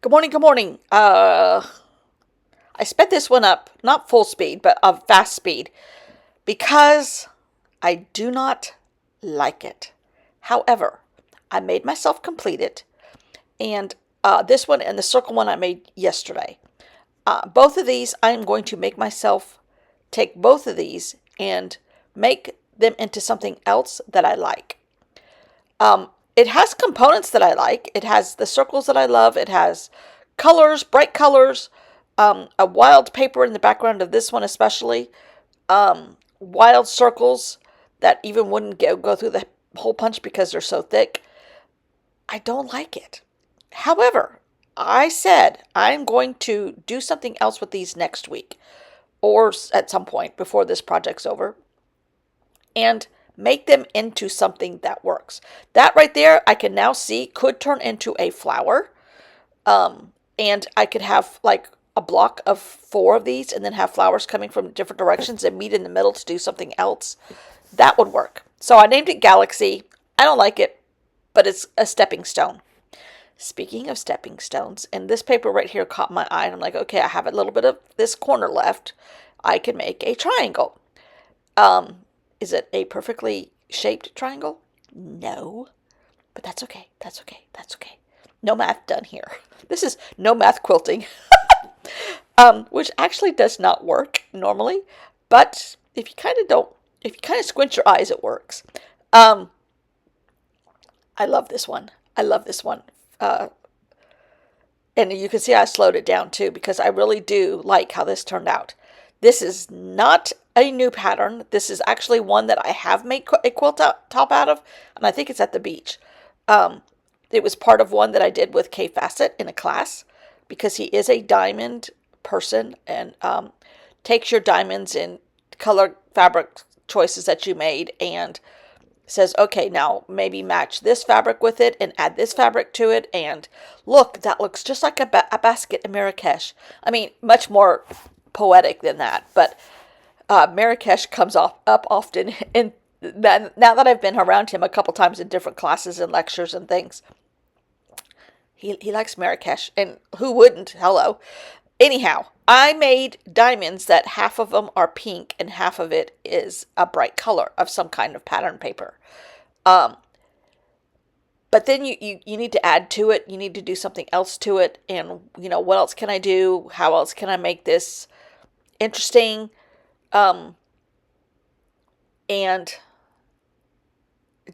Good morning, good morning. I sped this one up, not full speed, but a fast speed, because I do not like it. However, I made myself complete it, and this one and the circle one I made yesterday. Both of these, I'm going to make myself take both of these and make them into something else that I like. It has components that I like. It has the circles that I love. It has colors, bright colors, a wild paper in the background of this one especially, wild circles that even wouldn't go through the hole punch because they're so thick. I don't like it. However, I said I'm going to do something else with these next week or at some point before this project's over and make them into something that works. That right there, I can now see could turn into a flower. And I could have like a block of 4 of these and then have flowers coming from different directions and meet in the middle to do something else. That would work. So I named it Galaxy. I don't like it, but it's a stepping stone. Speaking of stepping stones, and this paper right here caught my eye, and I'm like, okay, I have a little bit of this corner left. I can make a triangle. Is it a perfectly shaped triangle? No, but that's okay. That's okay. That's okay. No math done here. This is no math quilting, which actually does not work normally, but if you kind of squint your eyes, it works. I love this one. I love this one. And you can see I slowed it down too because I really do like how this turned out. This is not a new pattern. This is actually one that I have made a quilt top out of, and I think it's at the beach. It was part of one that I did with K Facet in a class because he is a diamond person and takes your diamonds in color fabric choices that you made and says, okay, now maybe match this fabric with it and add this fabric to it. And look, that looks just like a basket in Marrakesh. I mean, much more poetic than that, but Marrakesh comes up often. And now that I've been around him a couple times in different classes and lectures and things, he likes Marrakesh, and who wouldn't? Hello. Anyhow, I made diamonds that half of them are pink and half of it is a bright color of some kind of pattern paper. But then you need to add to it. You need to do something else to it. And, what else can I do? How else can I make this interesting? And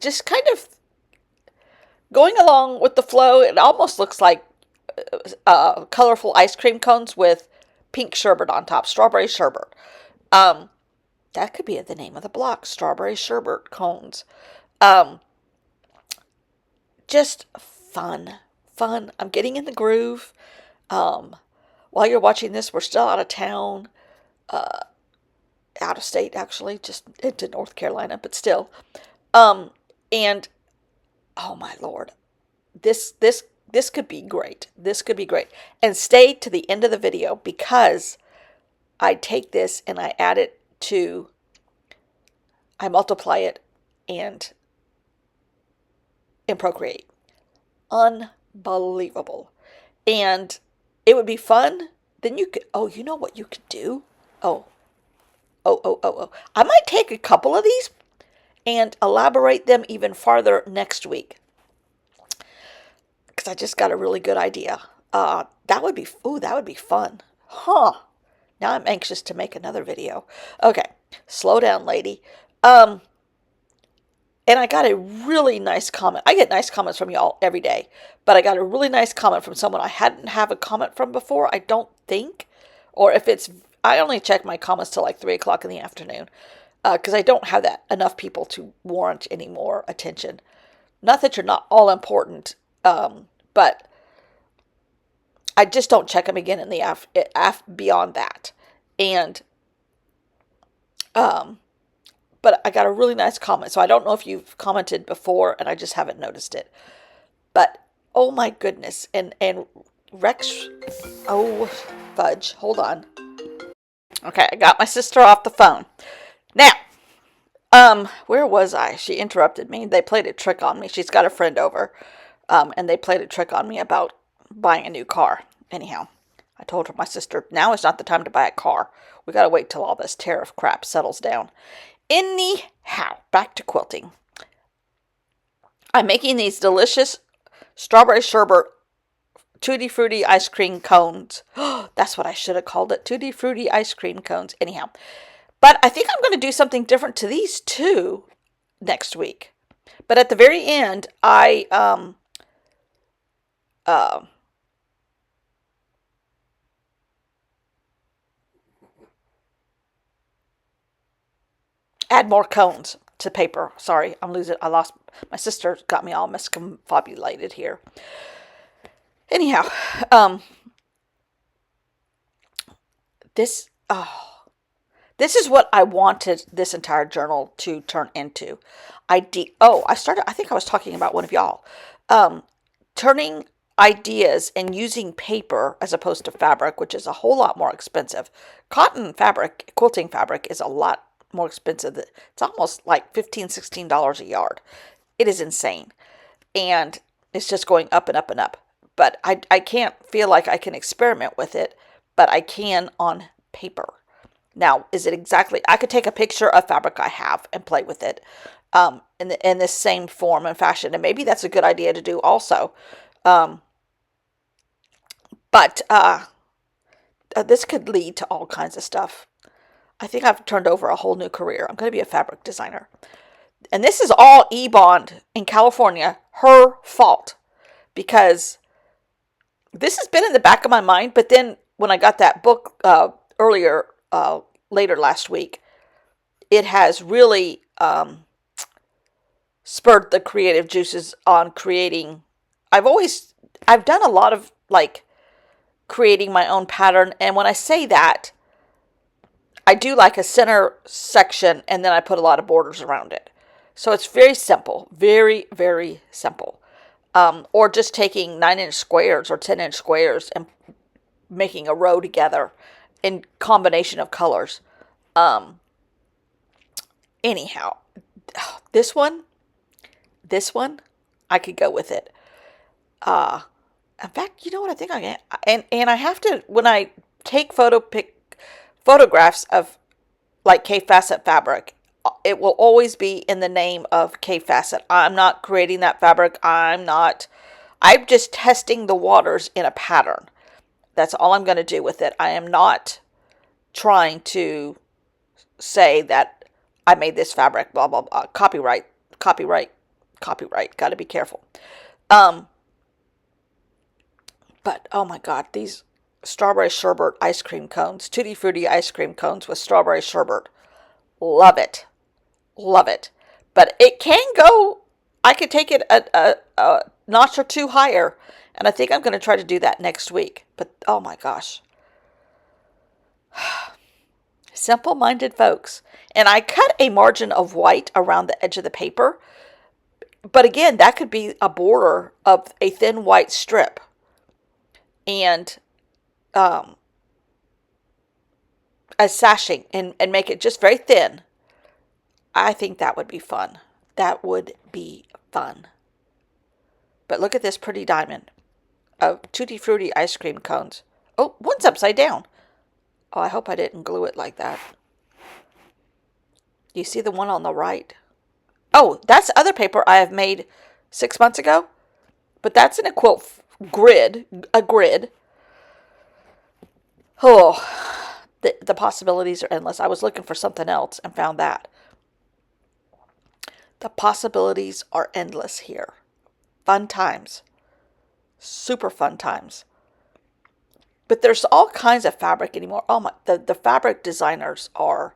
just kind of going along with the flow. It almost looks like colorful ice cream cones with pink sherbet on top, strawberry sherbet. That could be the name of the block, strawberry sherbet cones. Just fun. I'm getting in the groove. While you're watching this, we're still out of town, out of state actually, just into North Carolina, but still. And oh my Lord, this could be great. This could be great. And stay to the end of the video because I take this and I multiply it and Procreate. Unbelievable. And it would be fun. Then you could, you know what you could do? I might take a couple of these and elaborate them even farther next week. Because I just got a really good idea. That would be fun. Huh. Now I'm anxious to make another video. Okay, slow down, lady. And I got a really nice comment. I get nice comments from y'all every day. But I got a really nice comment from someone I hadn't have a comment from before, I don't think. Or if it's, I only check my comments till like 3 o'clock in the afternoon. Because I don't have enough people to warrant any more attention. Not that you're not all important, but I just don't check them again in the beyond that. And, but I got a really nice comment. So I don't know if you've commented before and I just haven't noticed it. But, oh my goodness. And Rex, oh, fudge. Hold on. Okay, I got my sister off the phone. Now, where was I? She interrupted me. They played a trick on me. She's got a friend over. And they played a trick on me about buying a new car. Anyhow, I told her, my sister, now is not the time to buy a car. We got to wait till all this tariff crap settles down. Anyhow, back to quilting. I'm making these delicious strawberry sherbet tutti frutti ice cream cones. That's what I should have called it. Tutti frutti ice cream cones. Anyhow, but I think I'm going to do something different to these two next week. But at the very end, I add more cones to paper. Sorry, I lost. My sister got me all misconfabulated here. Anyhow, this this is what I wanted this entire journal to turn into. I think I was talking about one of y'all. Turning ideas and using paper as opposed to fabric, which is a whole lot more expensive. Cotton fabric, quilting fabric, is a lot more expensive. It's almost like $15, $16 a yard. It is insane. And it's just going up and up and up. But I can't feel like I can experiment with it, but I can on paper. Now, is it exactly, I could take a picture of fabric I have and play with it in this same form and fashion. And maybe that's a good idea to do also. But this could lead to all kinds of stuff. I think I've turned over a whole new career. I'm going to be a fabric designer. And this is all E-Bond in California, her fault. Because this has been in the back of my mind, but then when I got that book later last week, it has really spurred the creative juices on creating. I've done a lot of like creating my own pattern, and when I say that, I do like a center section and then I put a lot of borders around it. So it's very simple, very, very simple. Or just taking 9-inch squares or 10-inch squares and making a row together in combination of colors. Anyhow, this one, I could go with it. In fact, you know what I think I can, and I have to, when I take photographs of like K-Facet fabric, it will always be in the name of K-Facet. I'm not creating that fabric. I'm just testing the waters in a pattern. That's all I'm going to do with it. I am not trying to say that I made this fabric, blah, blah, blah. Copyright. Got to be careful. But, oh my God, these strawberry sherbet ice cream cones, tutti frutti ice cream cones with strawberry sherbet. Love it. But it can go, I could take it a notch or two higher. And I think I'm going to try to do that next week. But, oh my gosh. Simple-minded folks. And I cut a margin of white around the edge of the paper. But again, that could be a border of a thin white strip. And a sashing and make it just very thin. I think that would be fun. But look at this pretty diamond of tutti frutti ice cream cones. Oh, one's upside down. Oh, I hope I didn't glue it like that. Do you see the one on the right? Oh, that's other paper I have made 6 months ago. But that's in a quilt grid. Oh, the possibilities are endless. I was looking for something else and found that. The possibilities are endless here. Fun times. Super fun times. But there's all kinds of fabric anymore. Oh my, the fabric designers are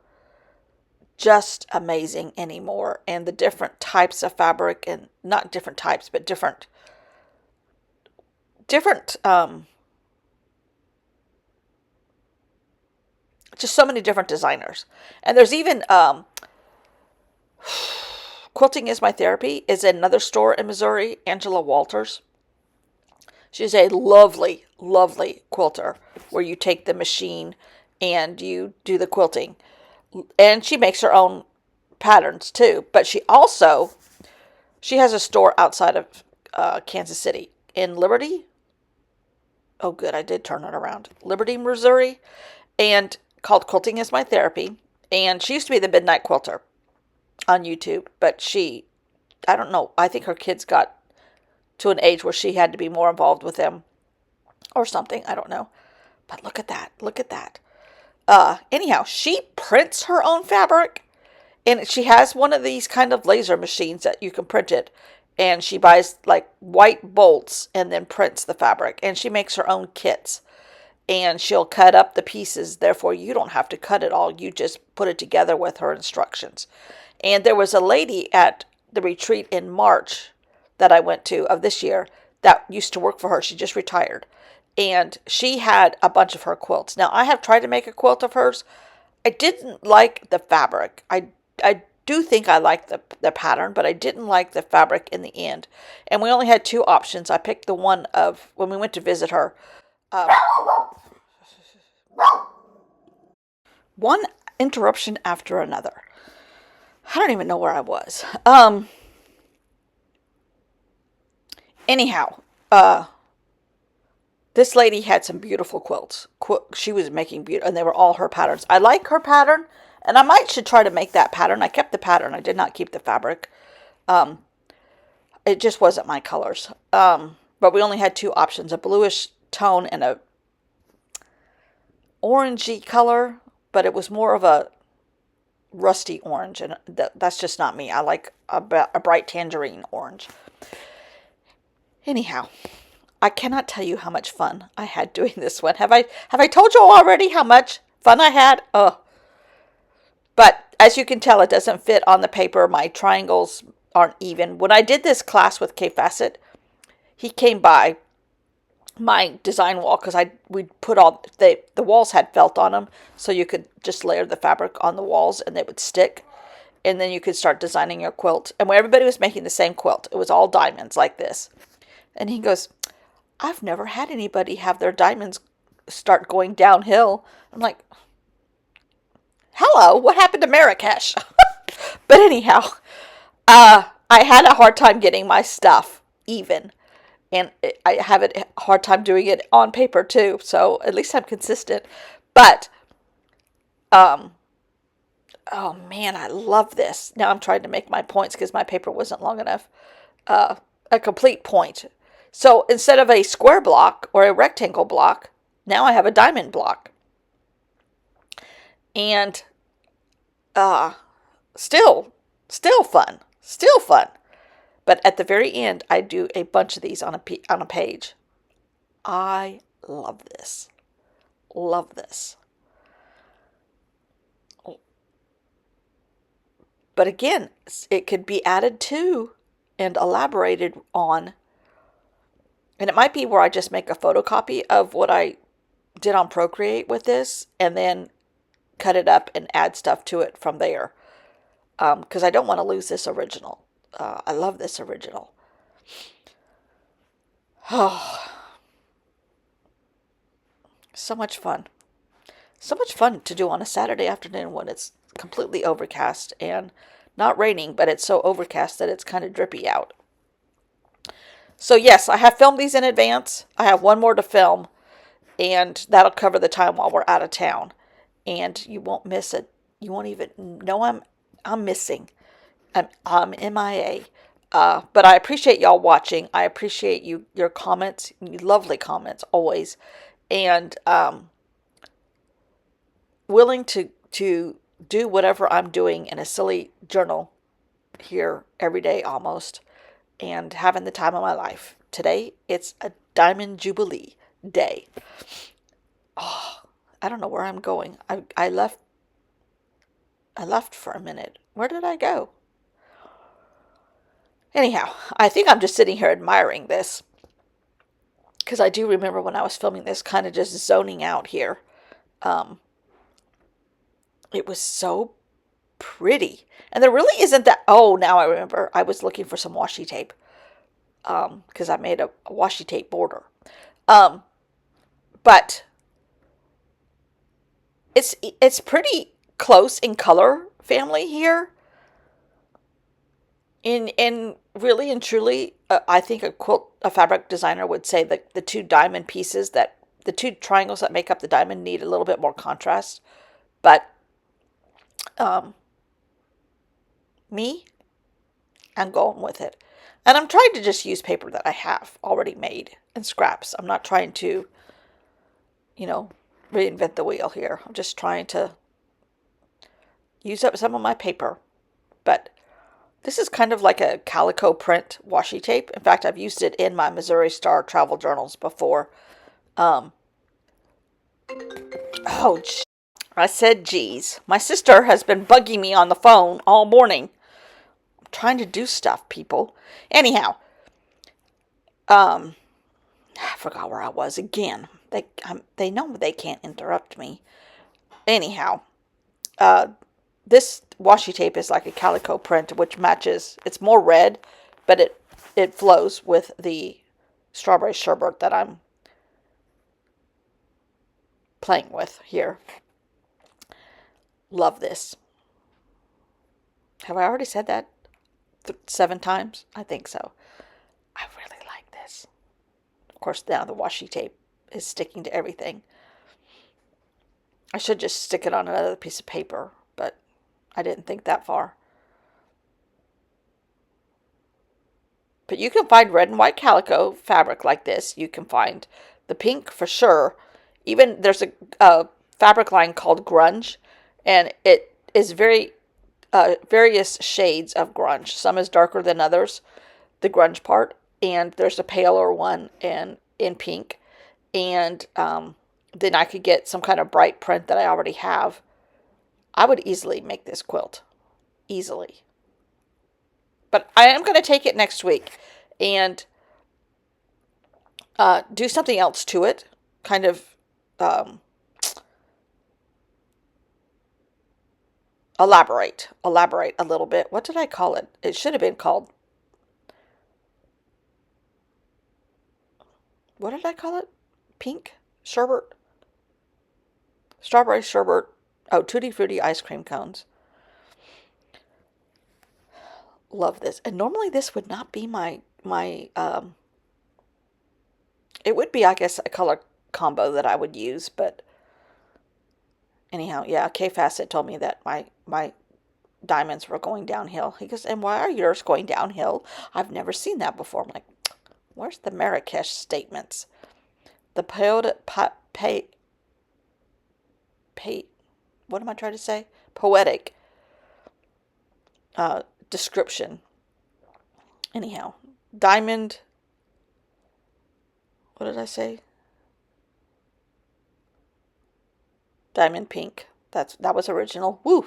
just amazing anymore. And the different types of fabric, and not different types, but different just so many different designers. And there's even Quilting is My Therapy is another store in Missouri, Angela Walters. She's a lovely, lovely quilter where you take the machine and you do the quilting. And she makes her own patterns too. But she has a store outside of Kansas City in Liberty. Oh, good, I did turn it around. Liberty, Missouri, and called Quilting is My Therapy. And she used to be the Midnight Quilter on YouTube, but I don't know, I think her kids got to an age where she had to be more involved with them or something. I don't know. But look at that. Look at that. Anyhow, she prints her own fabric, and she has one of these kind of laser machines that you can print it. And she buys like white bolts and then prints the fabric. And she makes her own kits. And she'll cut up the pieces. Therefore, you don't have to cut it all. You just put it together with her instructions. And there was a lady at the retreat in March that I went to of this year that used to work for her. She just retired. And she had a bunch of her quilts. Now, I have tried to make a quilt of hers. I didn't like the fabric. I do think I liked the pattern, but I didn't like the fabric in the end. And we only had two options. I picked the one of when we went to visit her. Uh, one interruption after another. I don't even know where I was. Anyhow, this lady had some beautiful quilts. She was making beautiful, and they were all her patterns. I like her pattern, and I should try to make that pattern. I kept the pattern. I did not keep the fabric. Um, it just wasn't my colors. But we only had two options: a bluish tone and a orangey color. But it was more of a rusty orange, and that's just not me. I like a bright tangerine orange. Anyhow, I cannot tell you how much fun I had doing this one. Have I told you already how much fun I had? Oh, but as you can tell, it doesn't fit on the paper. My triangles aren't even. When I did this class with K Facet, he came by my design wall because we put all the walls had felt on them, so you could just layer the fabric on the walls and they would stick, and then you could start designing your quilt. And where everybody was making the same quilt, it was all diamonds like this. And he goes, I've never had anybody have their diamonds start going downhill. I'm like, hello, what happened to Marrakesh? But anyhow, I had a hard time getting my stuff even. And I have a hard time doing it on paper too. So at least I'm consistent. But, oh man, I love this. Now I'm trying to make my points because my paper wasn't long enough. A complete point. So instead of a square block or a rectangle block, now I have a diamond block. And still fun. Still fun. But at the very end, I do a bunch of these on a page. I love this. Love this. But again, it could be added to and elaborated on. And it might be where I just make a photocopy of what I did on Procreate with this and then cut it up and add stuff to it from there. Because I don't want to lose this original. I love this original. Oh, so much fun. So much fun to do on a Saturday afternoon when it's completely overcast and not raining, but it's so overcast that it's kind of drippy out. So yes, I have filmed these in advance. I have one more to film, and that'll cover the time while we're out of town. And you won't miss it. You won't even know I'm missing. I'm MIA. But I appreciate y'all watching. I appreciate your comments, lovely comments always, and willing to do whatever I'm doing in a silly journal here every day almost, and having the time of my life. Today it's a Diamond Jubilee day. Oh, I don't know where I'm going. I left for a minute. Where did I go? Anyhow, I think I'm just sitting here admiring this. Because I do remember when I was filming this, kind of just zoning out here. It was so pretty. And there really isn't that... Oh, now I remember. I was looking for some washi tape. Because I made a washi tape border. But it's pretty close in color family here. In really and truly, I think a fabric designer would say that the two diamond pieces, that the two triangles that make up the diamond, need a little bit more contrast. But um, me, I'm going with it. And I'm trying to just use paper that I have already made and scraps. I'm not trying to, you know, reinvent the wheel here. I'm just trying to use up some of my paper. But this is kind of like a calico print washi tape. In fact, I've used it in my Missouri Star travel journals before. Um, oh, I said geez. My sister has been bugging me on the phone all morning. I'm trying to do stuff, people. Anyhow, I forgot where I was again. They know they can't interrupt me. Anyhow, uh, this washi tape is like a calico print, which matches. It's more red, but it flows with the strawberry sherbet that I'm playing with here. Love this. Have I already said that 7 times? I think so. I really like this. Of course, now the washi tape is sticking to everything. I should just stick it on another piece of paper, but I didn't think that far. But you can find red and white calico fabric like this. You can find the pink for sure. Even there's a fabric line called grunge, and it is various shades of grunge. Some is darker than others, the grunge part, and there's a paler one and in pink. And then I could get some kind of bright print that I already have. I would easily make this quilt. Easily. But I am going to take it next week and do something else to it. Kind of elaborate a little bit. What did I call it? It should have been called, what did I call it? Pink sherbet? Strawberry sherbet. Oh, Tutti Frutti ice cream cones. Love this. And normally this would not be my it would be, I guess, a color combo that I would use, but anyhow, yeah, K Facet told me that my diamonds were going downhill. He goes, and why are yours going downhill? I've never seen that before. I'm like, where's the Marrakesh statements? The what am I trying to say? Poetic description. Anyhow, diamond, what did I say? Diamond pink. That was original. Woo!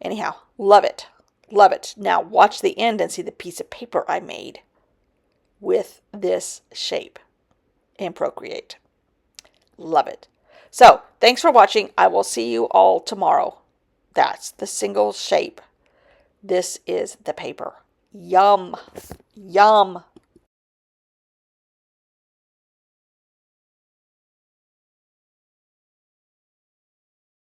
Anyhow, love it. Love it. Now watch the end and see the piece of paper I made with this shape in Procreate. Love it. So, thanks for watching. I will see you all tomorrow. That's the single shape. This is the paper. Yum. Yum.